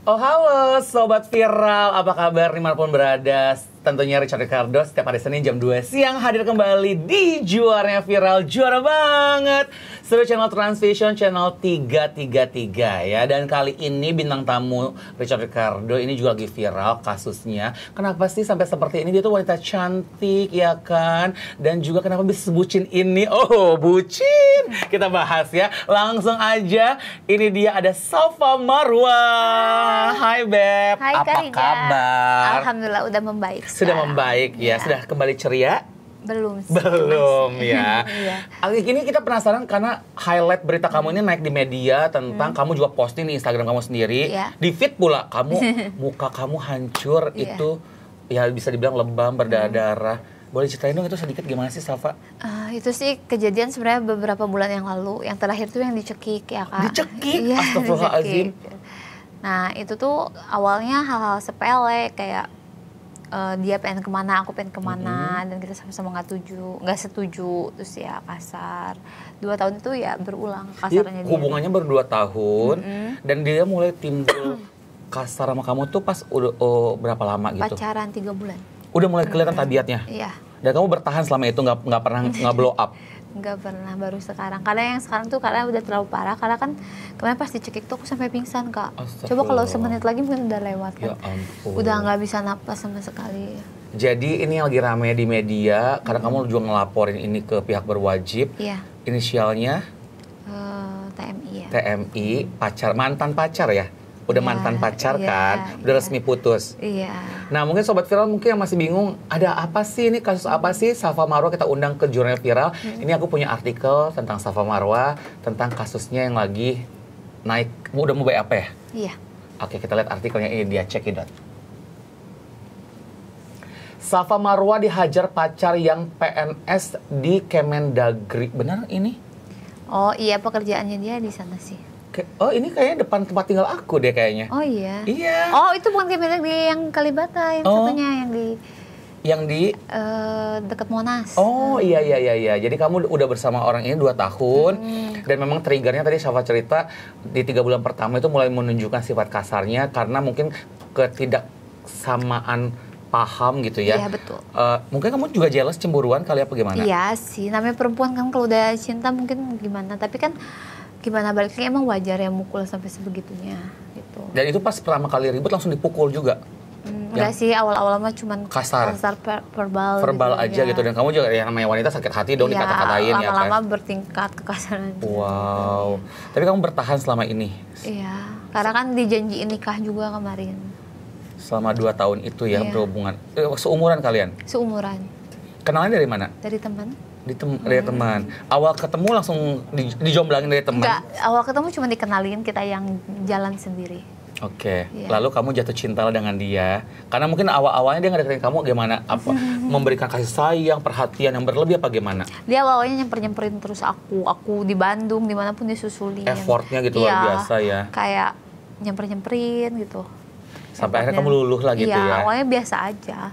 Oh halo Sobat Viral, apa kabar dimanapun berada? Tentunya Richard Ricardo setiap hari Senin jam 2 siang hadir kembali di Juaranya Viral. Juara banget! Sebagai channel Transvision, channel 333 ya. Dan kali ini bintang tamu Richard Ricardo ini juga lagi viral kasusnya. Kenapa sih sampai seperti ini? Dia tuh wanita cantik ya kan? Dan juga kenapa bisa sebucin ini? Oh bucin! Kita bahas ya. Langsung aja, ini dia ada Safa Marwa. Hai Beb, Hai, apa Kak Rija. kabar? Alhamdulillah udah membaik. Sudah sekarang. membaik ya, Ya. sudah kembali ceria? Belum sih, Belum masih. ya. Iya. Ini kita penasaran karena highlight berita kamu ini naik di media tentang kamu juga posting di Instagram kamu sendiri. Iya. Di feed pula kamu muka kamu hancur Iya. itu ya bisa dibilang lebam berdarah-darah. Boleh ceritain dong itu sedikit gimana sih Safa? Itu sih kejadian sebenarnya beberapa bulan yang lalu. Yang terakhir tuh yang dicekik ya Kak. Dicekik? Iya, Astagfirullahaladzim. dicekik. Nah itu tuh awalnya hal-hal sepele kayak dia pengen kemana, aku pengen kemana, dan kita sama-sama nggak setuju, terus ya kasar. 2 tahun itu ya berulang kasarnya dia. Hubungannya baru 2 tahun dan dia mulai timbul kasar sama kamu tuh pas udah berapa lama gitu? Pacaran 3 bulan. Udah mulai kelihatan tabiatnya. Iya. Dan kamu bertahan selama itu nggak pernah nggak blow up. Nggak pernah, baru sekarang. Karena yang sekarang tuh karena udah terlalu parah. Karena kan kemarin pas dicekik tuh aku sampai pingsan Kak. Coba kalau semenit lagi mungkin udah lewat Ya kan. ampun. Udah nggak bisa napas sama sekali. Jadi ini yang lagi rame di media karena kamu juga ngelaporin ini ke pihak berwajib. Iya. Inisialnya TMI ya. TMI, mantan pacar ya. Udah Iya, mantan pacar iya, kan, udah iya. resmi putus. Iya. Nah mungkin Sobat Viral mungkin yang masih bingung, ada apa sih ini, kasus apa sih Safa Marwa kita undang ke Jurnal Viral. Ini aku punya artikel tentang Safa Marwa, tentang kasusnya yang lagi naik, udah mau apa ya? Iya. Oke kita lihat artikelnya ini dia, cekidot. Safa Marwa dihajar pacar yang PNS di Kemendagri. Benar ini? Oh iya, pekerjaannya dia di sana sih. Oh ini kayaknya depan tempat tinggal aku deh kayaknya. Oh iya. Iya. Oh itu bukan Kemendagri yang Kalibata, yang satunya yang di dekat Monas. Oh iya. Jadi kamu udah bersama orang ini 2 tahun dan memang triggernya tadi Safa cerita di 3 bulan pertama itu mulai menunjukkan sifat kasarnya karena mungkin ketidaksamaan paham gitu ya. Iya betul. Mungkin kamu juga jealous, cemburuan kali apa gimana? Iya sih, namanya perempuan kan kalau udah cinta mungkin gimana. Tapi kan gimana baliknya emang wajar ya mukul sampai sebegitunya gitu. Dan itu pas pertama kali ribut langsung dipukul juga. Enggak sih, awal-awal mah cuman Kasar. verbal Aja ya. gitu. Dan kamu juga yang namanya wanita sakit hati dong Iya, dikata-katain ya kan. lama-lama bertingkat kekasaran. Wow. Tapi kamu bertahan selama ini? Iya, karena kan dijanjiin nikah juga kemarin. Selama 2 tahun itu ya Iya. berhubungan. Seumuran kalian? Seumuran. Kenalnya dari mana? Dari teman. Dari teman. Awal ketemu langsung dijomblangin dari teman? Enggak, awal ketemu cuma dikenalin, kita yang jalan sendiri. Oke. Iya. Lalu kamu jatuh cinta dengan dia. Karena mungkin awal-awalnya dia ngedeketin kamu gimana? Apa memberikan kasih sayang, perhatian yang berlebih apa gimana? Dia awalnya nyemperin terus aku di Bandung, dimanapun disusulin. Effortnya gitu Iya, luar biasa ya. Kayak nyemperin gitu. Sampai akhirnya kamu luluh lah gitu iya, ya. awalnya biasa aja.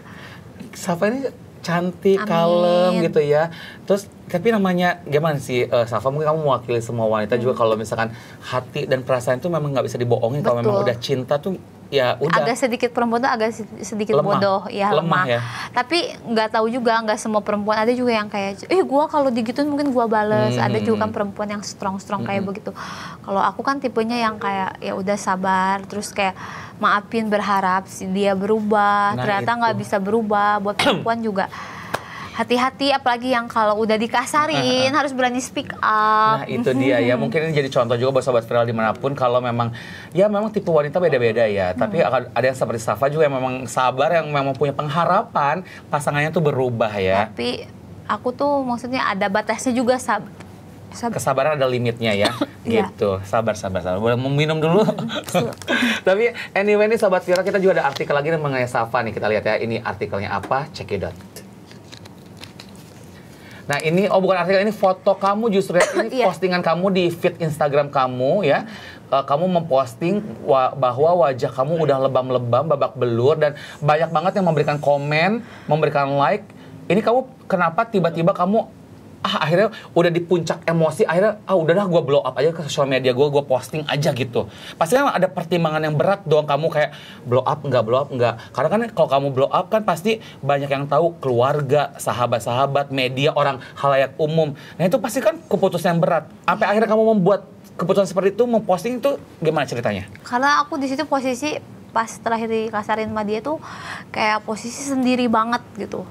Safa ini cantik, Amin. kalem gitu ya. Terus tapi namanya gimana sih Safa, mungkin kamu mewakili semua wanita juga kalau misalkan hati dan perasaan itu memang nggak bisa dibohongin. Kalau memang Betul. udah cinta tuh ya udah. Agak sedikit perempuan tuh agak sedikit Lemah. bodoh, ya Lemah lemah. ya. Tapi nggak tahu juga, nggak semua perempuan, ada juga yang kayak, gua kalau digituin mungkin gua bales. Ada juga kan perempuan yang strong kayak begitu. Kalau aku kan tipenya yang kayak ya udah sabar, terus kayak maafin, berharap dia berubah. Nah, Ternyata nggak itu. bisa berubah. Buat perempuan juga hati-hati, apalagi yang kalau udah dikasarin harus berani speak up. Nah itu dia ya, mungkin ini jadi contoh juga buat Sobat Viral dimanapun. Kalau memang, ya memang tipe wanita beda-beda ya. Tapi ada yang seperti Safa juga yang memang sabar, yang memang punya pengharapan pasangannya tuh berubah ya. Tapi aku tuh maksudnya ada batasnya juga, Kesabaran ada limitnya ya. Iya. Gitu, sabar. Boleh minum dulu. Tapi anyway nih Sobat Viral, kita juga ada artikel lagi mengenai Safa nih. Kita lihat ya, ini artikelnya apa, cekidot. Nah ini, bukan artikel, ini foto kamu justru ya. Ini Iya. postingan kamu di feed Instagram kamu ya. Kamu memposting bahwa wajah kamu udah lebam-lebam, babak belur. Dan banyak banget yang memberikan komen, memberikan like. Ini kamu kenapa tiba-tiba kamu akhirnya udah di puncak emosi, akhirnya udahlah gue blow up aja ke sosial media gue posting aja gitu. Pasti kan ada pertimbangan yang berat dong, kamu kayak blow up enggak. Karena kan kalau kamu blow up kan pasti banyak yang tahu, keluarga, sahabat-sahabat, media, orang halayak umum. Nah itu pasti kan keputusan yang berat. Sampai akhirnya kamu membuat keputusan seperti itu, memposting itu gimana ceritanya? Karena aku di situ posisi pas terakhir dikasarin sama dia tuh kayak posisi sendiri banget gitu.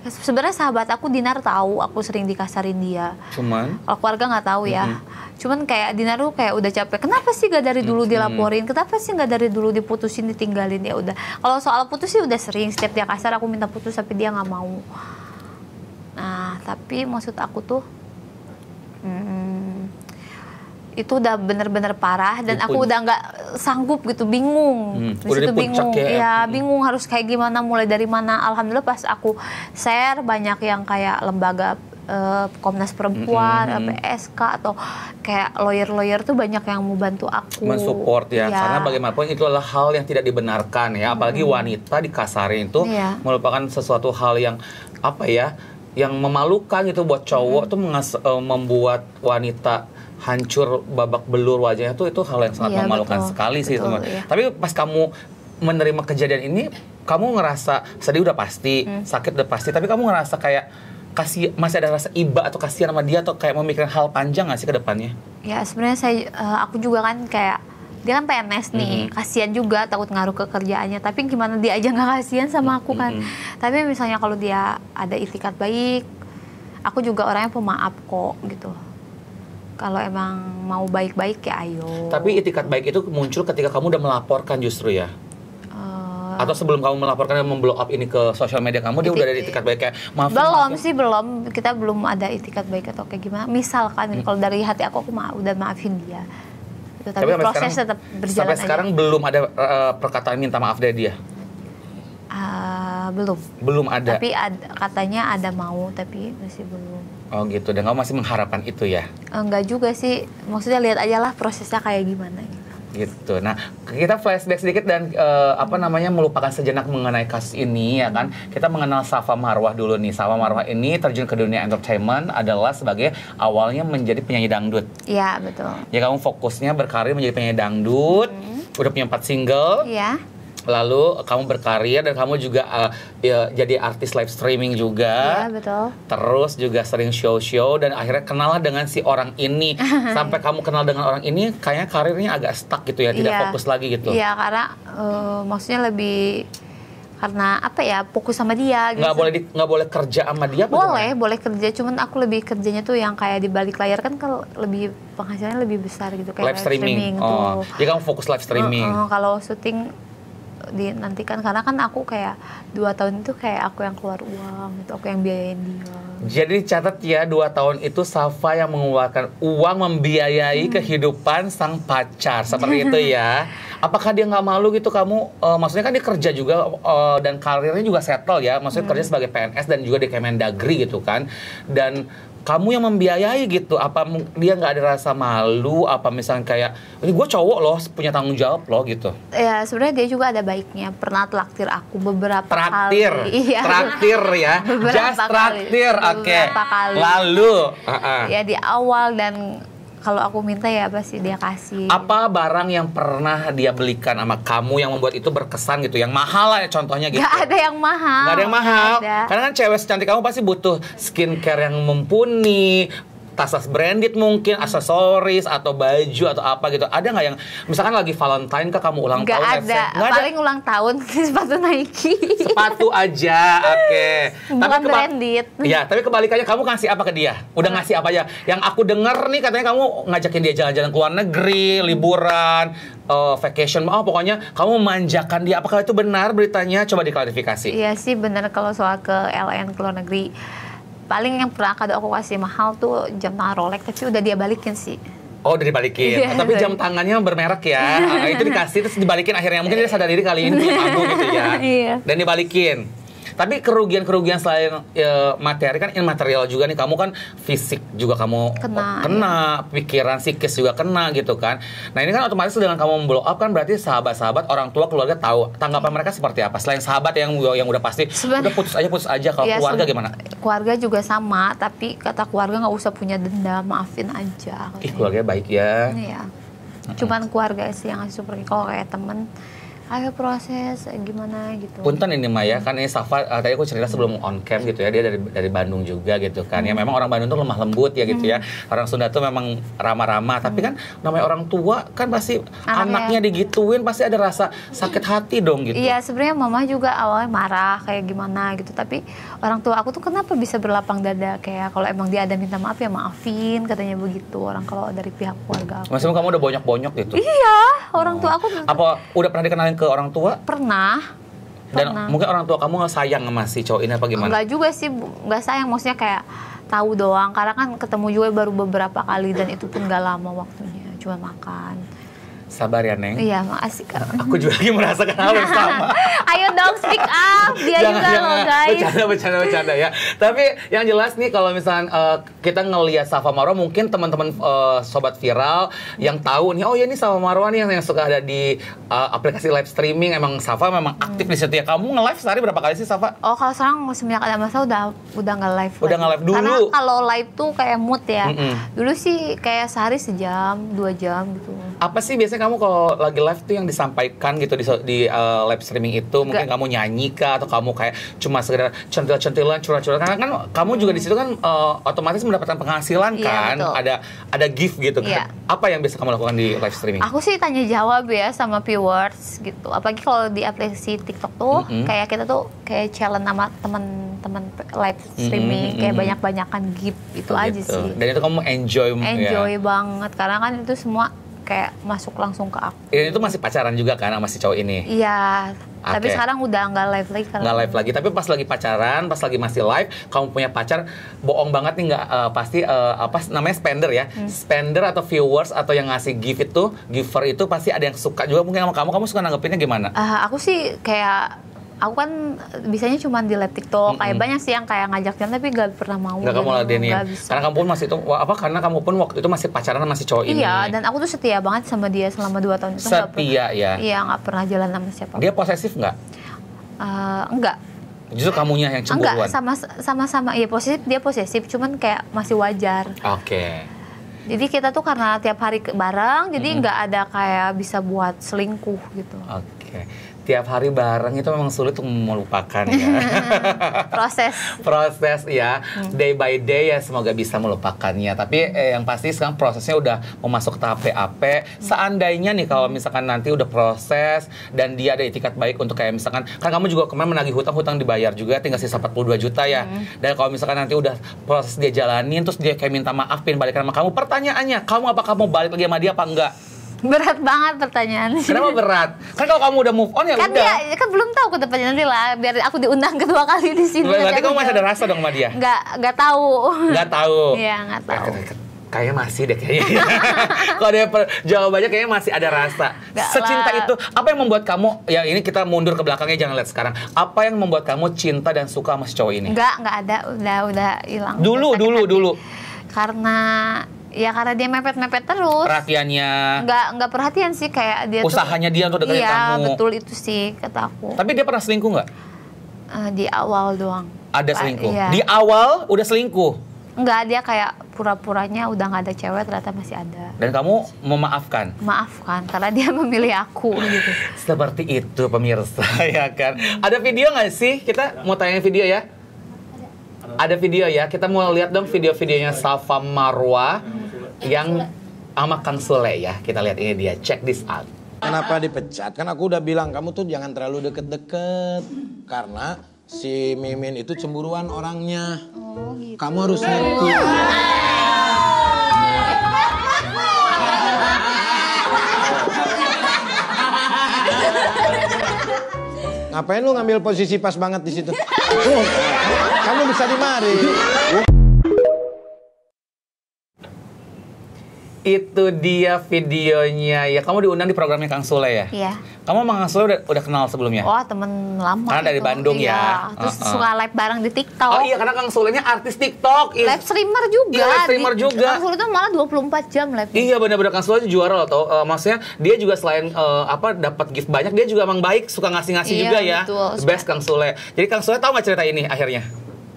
Sebenarnya sahabat aku Dinar tahu aku sering dikasarin dia. Cuman kalau keluarga nggak tahu ya. Cuman kayak Dinar tuh kayak udah capek. Kenapa sih gak dari dulu dilaporin? Kenapa sih gak dari dulu diputusin, ditinggalin? Ya udah. Kalau soal putus sih udah sering. Setiap dia kasar aku minta putus tapi dia nggak mau. Nah tapi maksud aku tuh itu udah bener-bener parah dan aku udah nggak sanggup gitu, bingung. Di situ bingung, ya bingung harus kayak gimana, mulai dari mana. Alhamdulillah pas aku share banyak yang kayak lembaga Komnas Perempuan, LPSK atau kayak lawyer-lawyer tuh banyak yang mau bantu aku. Mensupport ya, karena bagaimanapun itu adalah hal yang tidak dibenarkan ya, apalagi wanita dikasarin itu merupakan sesuatu hal yang apa ya, yang memalukan gitu buat cowok tuh membuat wanita hancur babak belur wajahnya tuh, itu hal yang sangat memalukan sekali sih teman. Tapi pas kamu menerima kejadian ini, kamu ngerasa sedih udah pasti, sakit udah pasti, tapi kamu ngerasa kayak masih ada rasa iba atau kasihan sama dia, atau kayak memikirkan hal panjang nggak sih ke depannya? Ya sebenarnya aku juga kan kayak dia kan PNS nih, kasihan juga, takut ngaruh ke kerjaannya. Tapi gimana dia aja nggak kasihan sama aku kan. Tapi misalnya kalau dia ada itikat baik, aku juga orangnya pemaaf kok gitu. Kalau emang mau baik-baik ya ayo. Tapi itikat baik itu muncul ketika kamu udah melaporkan justru ya? Atau sebelum kamu melaporkan dan memblow up ini ke sosial media kamu, dia udah ada itikat baik kayak maafin? Belum. Kita belum ada itikat baik atau kayak gimana. Misalkan kalau dari hati aku udah maafin dia. Gitu. Tapi proses tetap berjalan. Sampai sekarang belum ada perkataan minta maaf dari dia? Belum ada. Tapi katanya ada mau, tapi masih belum. Oh gitu, dan kamu masih mengharapkan itu ya? Enggak juga sih, maksudnya lihat aja lah prosesnya kayak gimana gitu. Nah, kita flashback sedikit dan melupakan sejenak mengenai kasus ini ya kan. Kita mengenal Safa Marwah dulu nih. Safa Marwah ini terjun ke dunia entertainment adalah sebagai awalnya menjadi penyanyi dangdut. Iya, betul. Ya kamu fokusnya berkarir menjadi penyanyi dangdut. Udah punya 4 single. Iya. Lalu kamu berkarya dan kamu juga jadi artis live streaming juga. Iya, betul. Terus juga sering show-show dan akhirnya kenal dengan si orang ini. Sampai kamu kenal dengan orang ini, kayaknya karirnya agak stuck gitu ya, tidak fokus lagi gitu. Iya, karena maksudnya lebih karena apa ya, fokus sama dia gitu. Nggak boleh kerja sama dia? Boleh kerja, cuman aku lebih kerjanya tuh yang kayak di balik layar kan, kalau lebih penghasilannya lebih besar gitu, kayak live streaming tuh. Jadi kamu fokus live streaming. Kalau syuting dinantikan, karena kan aku kayak 2 tahun itu kayak aku yang keluar uang gitu, aku yang biayain dia. Jadi catat ya, 2 tahun itu Safa yang mengeluarkan uang membiayai kehidupan sang pacar, seperti itu ya. Apakah dia nggak malu gitu kamu? Maksudnya kan dia kerja juga dan karirnya juga settle ya, maksudnya kerja sebagai PNS dan juga di Kemendagri gitu kan. Dan kamu yang membiayai gitu, apa dia nggak ada rasa malu? Apa misalnya kayak, ini gue cowok loh, punya tanggung jawab loh gitu? Ya sebenarnya dia juga ada baiknya, pernah traktir aku beberapa kali. Iya. Traktir ya, just traktir, oke. Lalu? Ya di awal, dan kalau aku minta ya pasti dia kasih. Apa barang yang pernah dia belikan sama kamu yang membuat itu berkesan gitu? Yang mahal lah ya contohnya gitu. Gak ada yang mahal. Gak ada yang mahal. Karena kan cewek secantik kamu pasti butuh skincare yang mumpuni, tas-tas branded mungkin, aksesoris atau baju atau apa gitu. Ada nggak yang misalkan lagi Valentine kah kamu ulang tahun? Nggak ada. Paling ulang tahun sepatu Nike. Sepatu aja, oke. Bukan branded. Iya, tapi kebalikannya kamu ngasih apa ke dia? Udah ngasih apa aja? Yang aku denger nih katanya kamu ngajakin dia jalan-jalan ke luar negeri, liburan, vacation, pokoknya kamu memanjakan dia. Apakah itu benar beritanya? Coba diklarifikasi. Iya sih benar, kalau soal ke LN, ke luar negeri. Paling yang pernah kado aku kasih mahal tuh jam tangan Rolex, tapi udah dia balikin sih. Oh, udah dibalikin. Iya, tapi jam tangannya bermerek ya. Itu dikasih terus dibalikin akhirnya. Mungkin dia sadar diri kali ini belum aku gitu ya. Iya. Dan dibalikin. Tapi kerugian-kerugian selain materi kan immaterial juga nih. Kamu kan fisik juga kamu kena, pikiran, psikis juga kena gitu kan. Nah ini kan otomatis dengan kamu blow up kan berarti sahabat-sahabat, orang tua, keluarga tahu tanggapan mereka seperti apa. Selain sahabat yang udah pasti udah putus aja. Kalau keluarga gimana? Keluarga juga sama, tapi kata keluarga nggak usah punya dendam, maafin aja. Ih keluarga baik ya. Iya. Cuman keluarga sih yang ngasih support. Kalau kayak temen, ayo proses gimana gitu. Punten ini Maya, kan ini Safa tadi aku cerita sebelum on cam gitu ya, dia dari Bandung juga gitu kan. Ya memang orang Bandung tuh lemah lembut ya gitu ya. Orang Sunda tuh memang ramah-ramah, tapi kan namanya orang tua kan pasti anaknya digituin pasti ada rasa sakit hati dong gitu. Iya, sebenarnya mama juga awalnya marah kayak gimana gitu, tapi orang tua aku tuh kenapa bisa berlapang dada kayak kalau emang dia ada minta maaf ya maafin, katanya begitu orang kalau dari pihak keluarga aku. Maksudnya kamu udah bonyok-bonyok gitu? Iya, orang tua aku. Apa udah pernah dikenalin ke orang tua? Pernah. Dan mungkin orang tua kamu sayang sama si cowok ini apa gimana? Enggak juga sih, enggak sayang, maksudnya kayak tahu doang. Karena kan ketemu juga baru beberapa kali dan itu pun gak lama waktunya, cuma makan. Sabar ya Neng. Iya, makasih Kak. Aku juga lagi merasakan hal yang sama. Ayo dong speak up, dia juga loh guys. Bercanda ya. Tapi yang jelas nih kalau misalnya kita ngelihat Safa Marwa, mungkin teman-teman sobat viral yang tahu nih, oh ya ini Safa Marwa nih yang suka ada di aplikasi live streaming. Emang Safa memang aktif di situ ya. Kamu nge-live sehari berapa kali sih Safa? Oh kalau sekarang semenjak ada masalah udah nggak live. Udah nggak live dulu. Karena kalau live tuh kayak mood ya. Dulu sih kayak sehari sejam, 2 jam gitu. Apa sih biasanya kamu kalau lagi live tuh yang disampaikan gitu di live streaming itu? Mungkin kamu nyanyi kah atau kamu kayak cuma sekedar centil-centilan, curhat-curhat? Karena kan kamu juga di situ kan otomatis mendapatkan penghasilan kan? Betul. Ada gift gitu kan? Apa yang biasa kamu lakukan di live streaming? Aku sih tanya jawab ya sama viewers gitu. Apalagi kalau di aplikasi TikTok tuh kayak kita tuh kayak challenge sama teman-teman live streaming kayak banyak-banyakan gift itu aja sih. Dan itu kamu enjoy banget karena kan itu semua kayak masuk langsung ke aku. Itu masih pacaran juga kan sama si cowok ini? Iya, tapi sekarang udah nggak live lagi. Nggak live lagi, tapi pas lagi pacaran, pas lagi masih live, kamu punya pacar, bohong banget nih pasti apa namanya spender ya, spender atau viewers atau yang ngasih gift itu, giver itu pasti ada yang suka juga mungkin sama kamu suka nanggepinnya gimana? Aku sih kayak aku kan bisanya cuma di live TikTok, kayak banyak sih yang kayak ngajak jalan tapi gak pernah mau. Gak kamu ladenin. Karena kamu pun masih itu karena kamu pun waktu itu masih pacaran sama si cowok ini. Iya, dan aku tuh setia banget sama dia selama 2 tahun itu. Setia ya? Iya, gak pernah jalan sama siapa. Dia posesif nggak? Enggak. Justru kamunya yang cemburuan? Enggak, sama-sama. Iya posesif, dia posesif, cuman kayak masih wajar. Oke. Jadi kita tuh karena tiap hari bareng, jadi nggak ada kayak bisa buat selingkuh gitu. Oke. Tiap hari bareng itu memang sulit untuk melupakan ya. Proses ya. Day by day ya semoga bisa melupakannya. Tapi yang pasti sekarang prosesnya udah mau masuk ke tahap PAP. Seandainya nih kalau misalkan nanti udah proses dan dia ada etikat baik untuk kayak misalkan, kan kamu juga kemarin menagih hutang dibayar juga tinggal sisa 42 juta ya. Dan kalau misalkan nanti udah proses dia jalanin terus dia kayak minta maaf pengen balikan sama kamu, pertanyaannya kamu apakah mau balik lagi sama dia apa enggak? Berat banget pertanyaannya. Kenapa berat? Kan kalau kamu udah move on ya kan udah. Dia kan belum tahu ke depannya nanti lah. Biar aku diundang kedua kali di sini. Berarti kamu masih ada rasa dong sama dia? Nggak tahu. Nggak tahu. Iya nggak tahu. Kayaknya masih deh kayaknya. Kalau dia jawabannya kayaknya masih ada rasa. Secinta itu apa yang membuat kamu? Ya ini kita mundur ke belakangnya jangan lihat sekarang. Apa yang membuat kamu cinta dan suka sama si cowok ini? Nggak ada. Udah hilang. Dulu. Karena dia mepet-mepet terus. Perhatiannya? Nggak perhatian sih kayak dia. Usahanya dia untuk deketin kamu. Iya betul itu sih kata aku. Tapi dia pernah selingkuh nggak? Di awal doang. Ada selingkuh? Iya. Di awal udah selingkuh? Enggak, dia kayak pura-puranya udah nggak ada cewek ternyata masih ada. Dan kamu memaafkan? Maafkan karena dia memilih aku gitu. Seperti itu pemirsa ya kan. Ada video nggak sih? Kita mau tayang video ya? Ada video ya, kita mau lihat dong video-videonya Safa Marwa yang sama Kang Sule ya. Kita lihat ini dia, check this out. Kenapa dipecat? Kan aku udah bilang kamu tuh jangan terlalu deket-deket. Karena si Mimin itu cemburuan orangnya. Oh, gitu. Kamu harus ngerti. Ngapain lu ngambil posisi pas banget di situ? Kamu bisa dimari. Itu dia videonya ya. Kamu diundang di programnya Kang Sule ya? Iya. Kamu sama Kang Sule udah kenal sebelumnya? Wah, temen lama. Karena dari itu. Bandung Iya. ya. Terus suka live bareng di TikTok. Oh iya, karena Kang Sulenya artis TikTok. Live streamer juga. Iya, live streamer juga. Kang Sule itu malah 24 jam live. Iya, benar-benar Kang Sule juara loh. Maksudnya dia juga selain dapat gift banyak, dia juga emang baik, suka ngasih-ngasih Iya, juga ya. betul. The best Kang Sule. Jadi Kang Sule tahu nggak cerita ini akhirnya?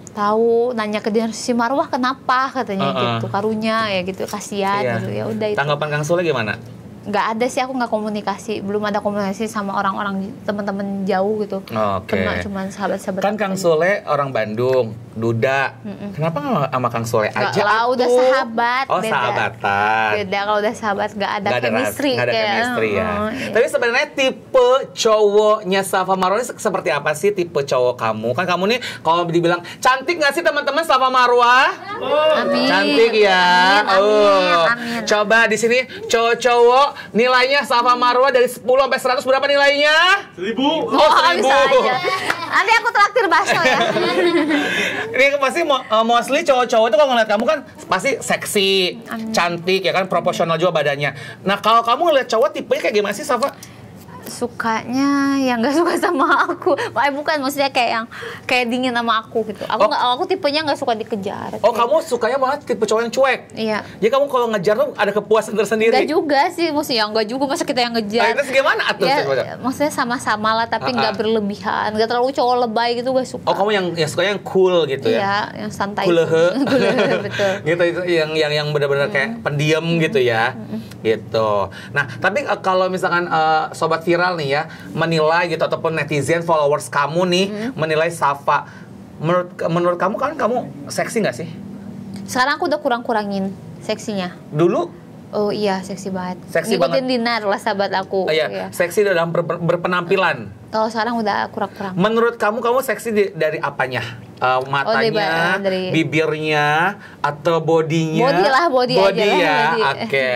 Tahu, nanya ke dia si Marwah kenapa katanya gitu, karunya ya gitu, kasihan Iya. gitu ya udah itu. Tanggapan Kang Sule gimana? Nggak ada sih, aku nggak komunikasi, belum ada komunikasi sama orang-orang teman-teman jauh gitu. Oke. Cuman sahabat-sahabat. Kan Kang Sule orang Bandung, Duda. Kenapa nggak sama Kang Sule Nggak aja? lah, udah sahabat. Oh, beda. sahabatan. Beda kalau udah sahabat nggak ada chemistry nggak ada kayak. chemistry ya. Iya. Tapi sebenarnya tipe cowoknya Safa Marwah ini seperti apa sih tipe cowok kamu? Kan kamu nih kalau dibilang cantik nggak sih teman-teman Safa Marwah? Amin. Cantik ya. Amin. Coba di sini cowok-cowok nilainya Safa Marwah dari 10 sampai 100 berapa nilainya? 1000. Oh, 1000. bisa aja. Nanti aku traktir bakso ya. Ini pasti mostly cowok-cowok itu kalau ngeliat kamu kan pasti seksi, cantik ya kan, proporsional juga badannya. Nah kalau kamu ngeliat cowok tipenya kayak gimana sih Safa? Sukanya yang nggak suka sama aku. Bukan, maksudnya kayak yang kayak dingin sama aku gitu. Aku tipenya nggak suka dikejar. Oh, kamu sukanya malah tipe cowok yang cuek? Iya. Jadi kamu kalau ngejar tuh ada kepuasan tersendiri? Enggak juga sih, maksudnya enggak juga, masa kita yang ngejar. Terus gimana atur? Ya, maksudnya sama-sama lah, tapi nggak berlebihan, nggak terlalu cowok lebay gitu, gak suka. Oh, kamu yang sukanya yang cool gitu ya? Iya, yang santai. Kulehe. Betul. Gitu, itu yang benar-benar kayak pendiam gitu ya. Gitu. Nah, tapi kalau misalkan sobat viral nih ya menilai gitu, ataupun netizen followers kamu nih menilai Safa, menurut kamu kan kamu seksi nggak sih? Sekarang aku udah kurang-kurangin seksinya. Dulu Oh iya, seksi banget. Seksi Ngikutin banget. Dinar lah sahabat aku. iya, seksi dalam berpenampilan. Kalau sekarang udah kurang-kurang. Menurut kamu seksi dari apanya? Matanya, dari bibirnya, atau bodinya? Body lah, body aja lah, ya, body. oke.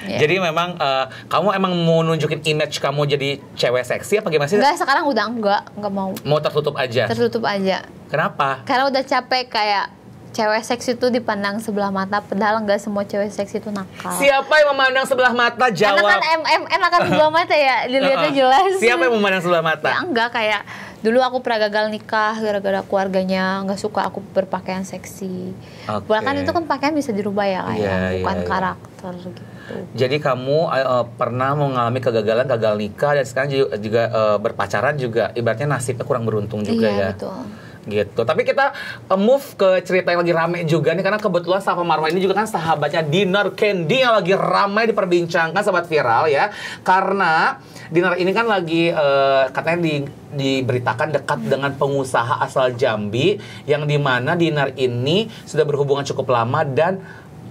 Iya. Jadi memang kamu emang mau nunjukin image kamu jadi cewek seksi apa gimana sih? Enggak, sekarang udah enggak mau. Mau tertutup aja? Tertutup aja. Kenapa? Karena udah capek kayak cewek seksi itu dipandang sebelah mata, padahal nggak semua cewek seksi itu nakal. Siapa yang memandang sebelah mata? Jawab. Enakan sebelah mata ya, dilihatnya jelas. Siapa yang memandang sebelah mata? Ya enggak, kayak dulu aku pernah gagal nikah gara-gara keluarganya nggak suka aku berpakaian seksi. Oke. Bahkan itu kan pakaian bisa dirubah ya, kayak Iya, bukan iya. karakter gitu. Jadi kamu pernah mengalami kegagalan, gagal nikah, dan sekarang juga berpacaran juga ibaratnya nasibnya kurang beruntung juga Iya, ya. betul. Gitu. Tapi kita move ke cerita yang lagi rame juga nih, karena kebetulan Safa Marwah ini juga kan sahabatnya Dinar Candy yang lagi ramai diperbincangkan sobat viral ya. Karena Dinar ini kan lagi katanya diberitakan dekat dengan pengusaha asal Jambi, yang dimana Dinar ini sudah berhubungan cukup lama dan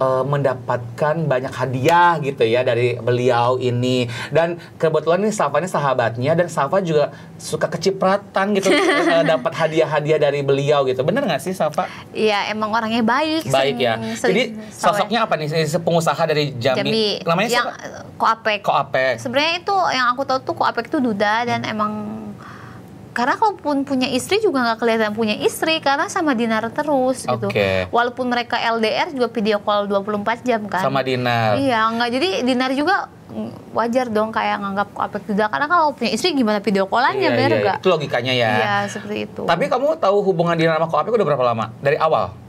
mendapatkan banyak hadiah gitu ya dari beliau ini. Dan kebetulan nih Safa ini sahabatnya, dan Safa juga suka kecipratan gitu dapat hadiah-hadiah dari beliau gitu. Bener nggak sih Safa? Iya, emang orangnya baik. Baik ya. Jadi sosoknya apa nih? Pengusaha dari Jambi. Namanya yang siapa? Koapek. Koapek. Sebenarnya itu yang aku tahu tuh Koapek itu duda, dan emang karena kalaupun punya istri juga nggak kelihatan punya istri, karena sama Dinar terus gitu. Oke. Walaupun mereka LDR juga video call 24 jam kan. Sama Dinar. Iya, nggak, jadi Dinar juga wajar dong kayak nganggap Koapek duda, karena kalau punya istri gimana video callannya, bener nggak? Itu logikanya ya. Iya, seperti itu. Tapi kamu tahu hubungan Dinar sama Koapek udah berapa lama? Dari awal?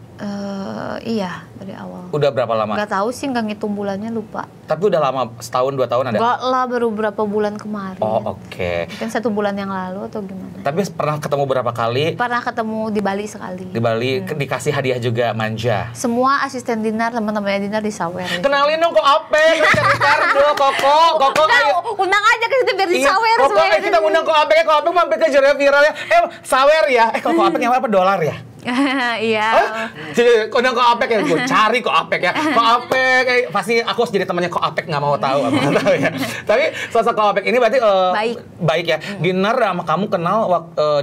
Iya, dari awal. Udah berapa lama? Nggak tahu sih, nggak ngitung bulannya, lupa. Tapi udah lama, setahun 2 tahun ada? Nggak lah, baru berapa bulan kemarin. Oh, oke. Mungkin 1 bulan yang lalu atau gimana. Tapi pernah ketemu berapa kali? Pernah ketemu di Bali sekali. Di Bali dikasih hadiah juga, manja. Semua asisten Dinar, teman-temannya Dinar disawer. Kenalin dong Koapek, Ricardo, Koko, ayo. Undang aja ke situ biar disawer. Koko, kita undang Koapek mampir ke Jurnal Viral ya. Sawer ya. Koapek yang apa, dolar ya? Iya. Jadi undang Koapek ya, gue cari Koapek ya. Koapek, pasti aku harus jadi temannya Koapek, nggak mau tahu ya. Tapi sosok Koapek ini berarti baik ya. Dinar sama kamu kenal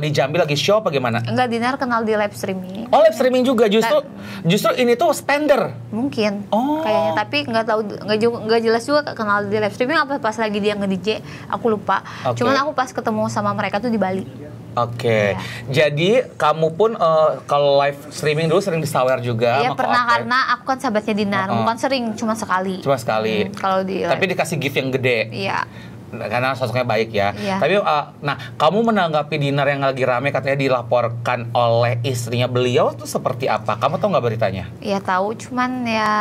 di Jambi lagi show apa gimana? Enggak, Dinar kenal di live streaming. Oh, live streaming juga, justru ini tuh spender. Mungkin. Oh. Kayaknya, tapi nggak tahu, nggak jelas juga kenal di live streaming apa pas lagi dia nge-DJ, aku lupa. Oke. Cuman aku pas ketemu sama mereka tuh di Bali. Oke. Iya. Jadi kamu pun kalau live streaming dulu sering disawer juga Iya sama pernah, Koapek? karena aku kan sahabatnya Dinar, bukan sering, cuma sekali. Cuma sekali. Kalau di Tapi dikasih gift yang gede. Iya. Karena sosoknya baik ya. Iya. Tapi nah, kamu menanggapi Dinar yang lagi rame katanya dilaporkan oleh istrinya beliau tuh seperti apa? Kamu tahu nggak beritanya? Iya tahu, cuman ya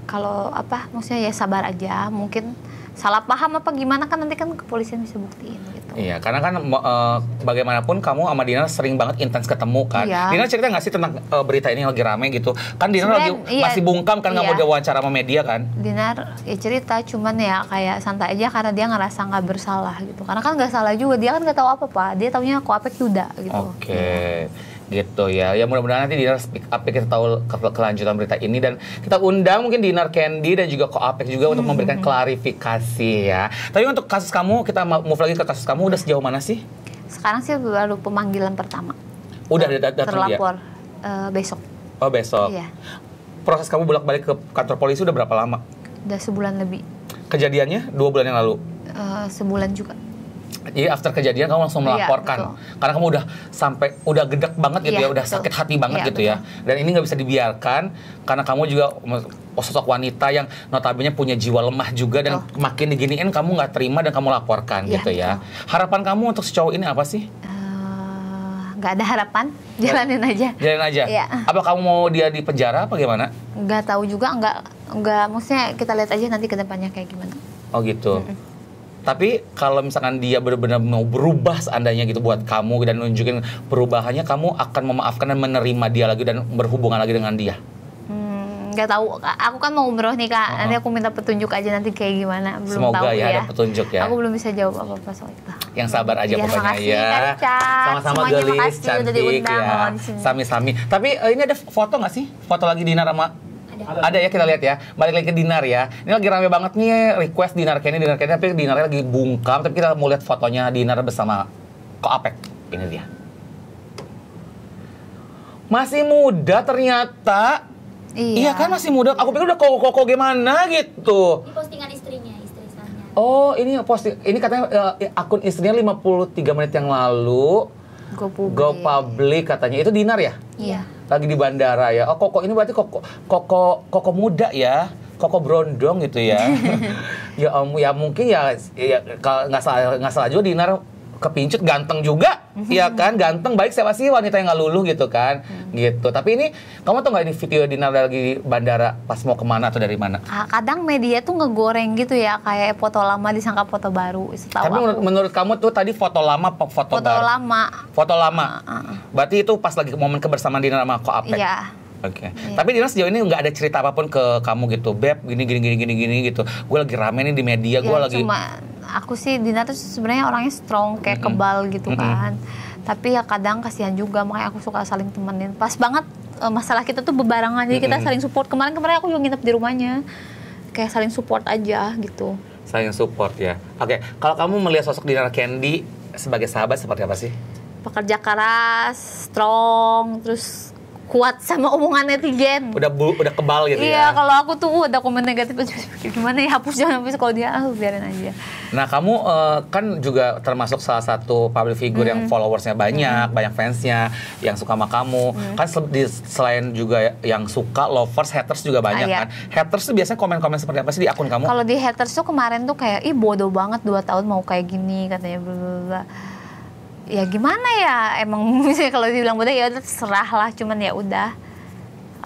kalau apa maksudnya ya sabar aja, mungkin salah paham apa gimana kan nanti kan kepolisian bisa buktiin gitu. Iya, karena kan bagaimanapun kamu sama Dinar sering banget intens ketemu kan. Iya. Dinar cerita nggak sih tentang berita ini yang lagi rame gitu? Kan Dinar lagi Sebenarnya, iya, masih bungkam kan nggak mau iya. diwawancara sama media kan? Dinar ya cerita, cuman ya kayak santai aja karena dia ngerasa nggak bersalah gitu. Karena kan nggak salah juga, dia kan nggak tahu apa-apa. Dia taunya Koapek Yuda gitu. Oke. Gitu ya. Ya mudah-mudahan nanti Dinar speak up ya, kita tahu kelanjutan berita ini dan kita undang mungkin Dinar Candy dan juga Koapek juga untuk memberikan klarifikasi ya. Tapi untuk kasus kamu, kita move lagi ke kasus kamu, udah sejauh mana sih? Sekarang sih baru pemanggilan pertama. Udah datang dia? Terlapor besok. Oh besok. Iya. Proses kamu bolak-balik ke kantor polisi udah berapa lama? Udah sebulan lebih. Kejadiannya 2 bulan yang lalu? Sebulan juga. Jadi after kejadian kamu langsung Iya, melaporkan, betul. karena kamu udah gedek banget gitu Iya, ya, udah betul. sakit hati banget Iya, gitu ya. Dan ini nggak bisa dibiarkan karena kamu juga sosok wanita yang notabene punya jiwa lemah juga dan makin diginiin kamu nggak terima dan kamu laporkan Iya, gitu ya. Harapan kamu untuk si cowok ini apa sih? Nggak ada harapan, jalanin aja. Jalanin aja. Iya. Apa kamu mau dia di penjara apa gimana? Nggak tahu juga, nggak maksudnya kita lihat aja nanti ke depannya kayak gimana. Oh gitu. Tapi kalau misalkan dia benar-benar mau berubah seandainya gitu buat kamu dan nunjukin perubahannya, kamu akan memaafkan dan menerima dia lagi dan berhubungan lagi dengan dia? Nggak tahu, aku kan mau umroh nih Kak, nanti aku minta petunjuk aja nanti kayak gimana, belum Semoga tahu ya ada petunjuk ya. Aku belum bisa jawab apa-apa soal itu. Yang sabar aja Iya, pokoknya makasih, ya. Kak Richard. Sama-sama Semuanya gelis, makasih udah cantik diundang ya. di sini. Sami-sami. Tapi ini ada foto nggak sih? Foto lagi Dinar sama ada ya, kita lihat ya. Balik lagi ke Dinar ya. Ini lagi rame banget nih request Dinar Candy, tapi Dinarnya lagi bungkam. Tapi kita mau lihat fotonya Dinar bersama Koapek. Ini dia. Masih muda ternyata. Iya kan masih muda. Aku pikir udah koko gimana gitu. Ini postingan istrinya, istri saya. Oh, ini posting. Ini katanya akun istrinya 53 menit yang lalu. Go public katanya. Itu Dinar ya? Iya. Lagi di bandara ya. Oh, Koko ini berarti Koko muda ya. Koko Brondong gitu ya. ya mungkin ya kalau nggak salah juga Dinar kepincut, ganteng juga. Iya kan? Ganteng, baik, siapa sih wanita yang nggak luluh gitu kan. Gitu. Tapi ini kamu tau nggak ini video Dinar lagi di bandara pas mau kemana atau dari mana? Kadang media tuh ngegoreng gitu ya, kayak foto lama disangka foto baru. Tapi menurut kamu tuh tadi foto lama apa foto baru? Lama. Foto lama. Berarti itu pas lagi momen kebersamaan Dinar sama Koapek. Iya. Oke. Iya. Tapi Dinar sejauh ini nggak ada cerita apapun ke kamu gitu, Beb, gini gitu. Gue lagi rame nih di media, gue Ya, lagi. cuma aku sih Dinar tuh sebenarnya orangnya strong, kayak kebal gitu kan. Tapi ya kadang kasihan juga, makanya aku suka saling temenin. Pas banget masalah kita tuh bebarengan, jadi kita saling support. Kemarin aku juga nginep di rumahnya, kayak saling support aja gitu. Saling support ya. Oke. Kalau kamu melihat sosok Dinar Candy sebagai sahabat seperti apa sih? Pekerja keras, strong, terus kuat sama omongan netizen. Udah kebal gitu Iya, ya. kalau aku tuh ada komen negatif gimana ya, jangan hapus. Kalau dia biarin aja. Nah, kamu kan juga termasuk salah satu public figure yang followersnya banyak fansnya yang suka sama kamu. Kan selain juga yang suka, lovers, haters juga banyak Iya. kan. Haters tuh biasanya komen-komen seperti apa sih di akun kamu? Kalau di haters tuh kemarin tuh kayak, ih bodoh banget 2 tahun mau kayak gini katanya, blablabla. Ya gimana ya, emang misalnya kalau dibilang bodoh ya udah terserah lah, cuman ya udah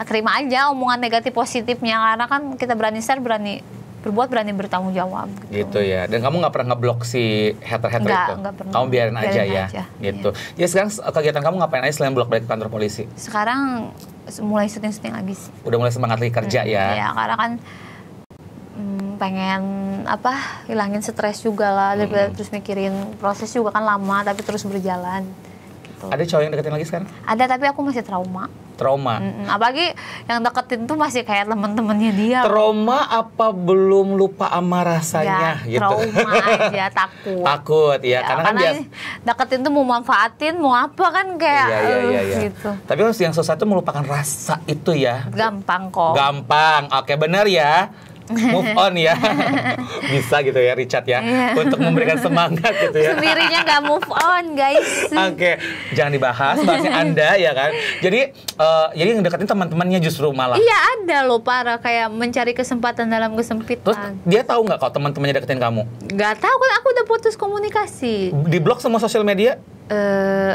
terima aja omongan negatif positifnya, karena kan kita berani share, berani berbuat, berani bertanggung jawab gitu ya. Dan kamu nggak pernah ngeblok si hater-hater itu? Nggak pernah. Kamu biarin aja Biarin ya? aja, Gitu. Ya sekarang kegiatan kamu ngapain aja selain bolak balik ke kantor polisi? Sekarang mulai syuting lagi sih. Udah mulai semangat lagi kerja ya? Ya karena kan pengen hilangin stres juga lah, daripada terus mikirin proses juga kan lama, tapi terus berjalan gitu. Ada cowok yang deketin lagi sekarang? Ada, tapi aku masih trauma. Apalagi yang deketin tuh masih kayak temen-temennya dia. trauma apa belum lupa sama rasanya Ya, gitu? trauma aja, takut. Takut ya, karena kan dia deketin tuh mau manfaatin, mau apa kan kayak iya. gitu. Tapi yang susah itu melupakan rasa itu ya. Gampang kok. Gampang, oke benar ya. move on ya. Bisa gitu ya Richard ya, untuk memberikan semangat gitu ya. Sendirinya nggak move on guys. Oke, jangan dibahas bahasnya Anda ya kan. Jadi yang deketin teman-temannya justru malah. Iya ada loh parah, kayak mencari kesempatan dalam Terus kesempitan. dia tahu nggak kalau teman-temannya deketin kamu? Nggak tahu kan, aku udah putus komunikasi. Di blok semua sosial media?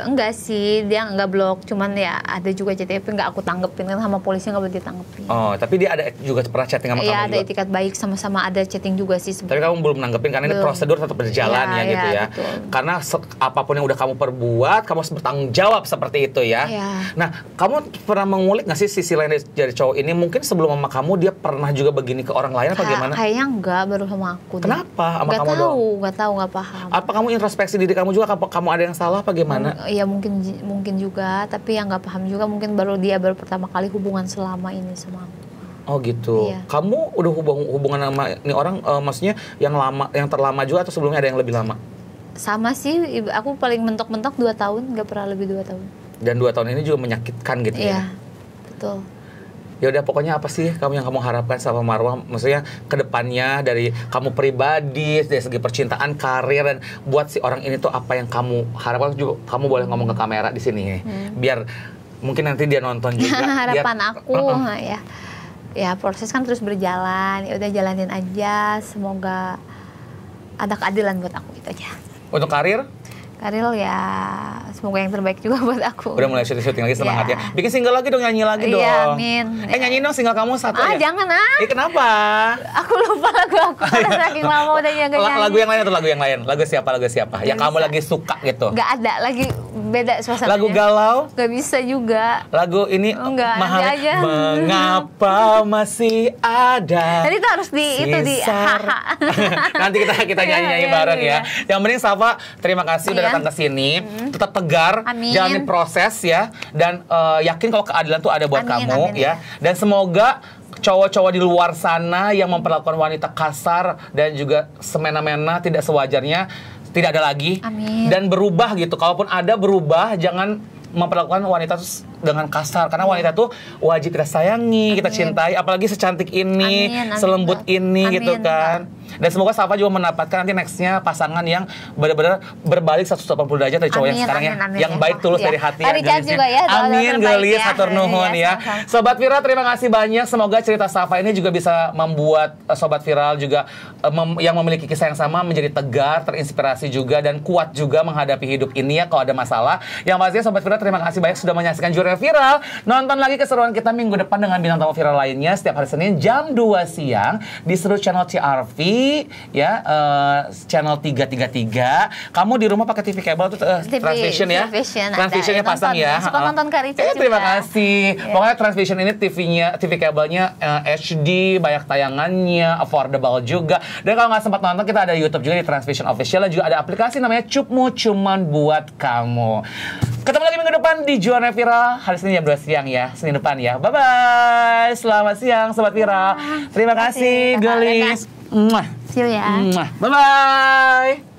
Enggak sih, dia nggak blok, cuman ya ada juga chatting tapi nggak aku tanggepin kan, sama polisi nggak boleh ditanggepin. Oh, tapi dia ada juga pernah chatting sama Iya kamu ada juga? etikat baik, sama-sama ada chatting juga sih Tapi sebenarnya. kamu belum nanggepin karena ini Belum. prosedur tetap berjalan Iya, ya gitu iya, ya. betul. Karena apapun yang udah kamu perbuat, kamu harus bertanggung jawab seperti itu ya. Iya. Nah, kamu pernah mengulik nggak sih sisi lain dari cowok ini? Mungkin sebelum sama kamu dia pernah juga begini ke orang lain apa gimana? Kayaknya enggak, baru sama aku deh. Kenapa? Sama Nggak kamu doang? tahu, nggak paham. Apa kamu introspeksi diri kamu juga? Apa kamu ada yang salah apa gimana? Ya mungkin juga, tapi yang nggak paham juga mungkin baru pertama kali hubungan selama ini sama aku. Oh gitu. Iya. Kamu udah hubungan sama ini orang, maksudnya yang lama, yang terlama juga atau sebelumnya ada yang lebih lama? Sama sih, aku paling mentok-mentok 2 tahun, nggak pernah lebih 2 tahun. Dan 2 tahun ini juga menyakitkan gitu Iya, ya? betul. Ya udah, pokoknya apa sih yang kamu harapkan sama Marwah? Maksudnya kedepannya dari kamu pribadi, dari segi percintaan, karir, dan buat si orang ini tuh apa yang kamu harapkan juga? Kamu boleh ngomong ke kamera di sini, biar mungkin nanti dia nonton juga. Harapan biar, aku ya proses kan terus berjalan, ya udah jalanin aja, semoga ada keadilan buat aku, itu aja. Untuk karir, Ya semoga yang terbaik juga buat aku. udah mulai syuting lagi, semangat Iya. ya. Bikin single lagi dong, nyanyi lagi dong. Iya, amin. Nyanyi dong single kamu satu ya. Jangan Kenapa? aku lupa lagu aku karena saking lama udah nyanyi. Lagu yang lain atau lagu yang lain? Lagu siapa? Yang kamu bisa. lagi suka gitu? Nggak ada, lagi beda suasananya. Lagu galau? Nggak bisa juga. Lagu ini Enggak, mahal. nanti aja. Mengapa masih ada? Tadi itu harus sisa- Nanti kita nyanyi-nyanyi Iya, bareng iya. ya. Yang penting Safa, terima kasih udah Iya. datang ke sini. Tetap tegar, Amin. jalani proses ya, dan yakin kalau keadilan tuh ada buat Amin, kamu amin, ya. Dan semoga cowok-cowok di luar sana yang memperlakukan wanita kasar dan juga semena-mena, tidak sewajarnya, tidak ada lagi. Amin. Dan berubah gitu. Kalaupun ada, berubah, jangan memperlakukan wanita dengan kasar, karena wanita tuh wajib kita sayangi, kita cintai, apalagi secantik ini, Amin, selembut Mbak. ini gitu Amin, kan. Dan semoga Safa juga mendapatkan nanti nextnya pasangan yang benar-benar berbalik 180 derajat dari cowok yang Amin, sekarang amin, ya, amin, yang ya, baik, Pak. tulus Iya. dari hati Pak Richard gelisnya. juga ya, doa-doa Amin, terbaik gelis, ya. hatur nuhun Iya, ya. sama-sama. Sobat Viral, terima kasih banyak. Semoga cerita Safa ini juga bisa membuat Sobat Viral juga yang memiliki kisah yang sama menjadi tegar, terinspirasi juga, dan kuat juga menghadapi hidup ini ya kalau ada masalah. Yang pastinya Sobat Viral, terima kasih banyak sudah menyaksikan Jurnal Viral. Nonton lagi keseruan kita minggu depan dengan bintang tamu viral lainnya setiap hari Senin jam 2 siang di seluruh channel TRV ya, channel 333. Kamu di rumah pakai TV kabel tuh Transvision ya. Transvisionnya ada. pasang ya. Suka nonton Kak Richard Terima juga. kasih. Pokoknya Transvision ini TV kabelnya HD, banyak tayangannya, affordable juga. Dan kalau nggak sempat nonton, kita ada YouTube juga di Transvision Official, dan juga ada aplikasi namanya Cupmu Cuman Buat Kamu. Ketemu lagi minggu depan di Juara Viral hari Senin jam 2 siang ya, Senin depan ya. Bye-bye. Selamat siang Sobat Viral. Terima kasih, Kakak gelis. See you ya. Bye-bye.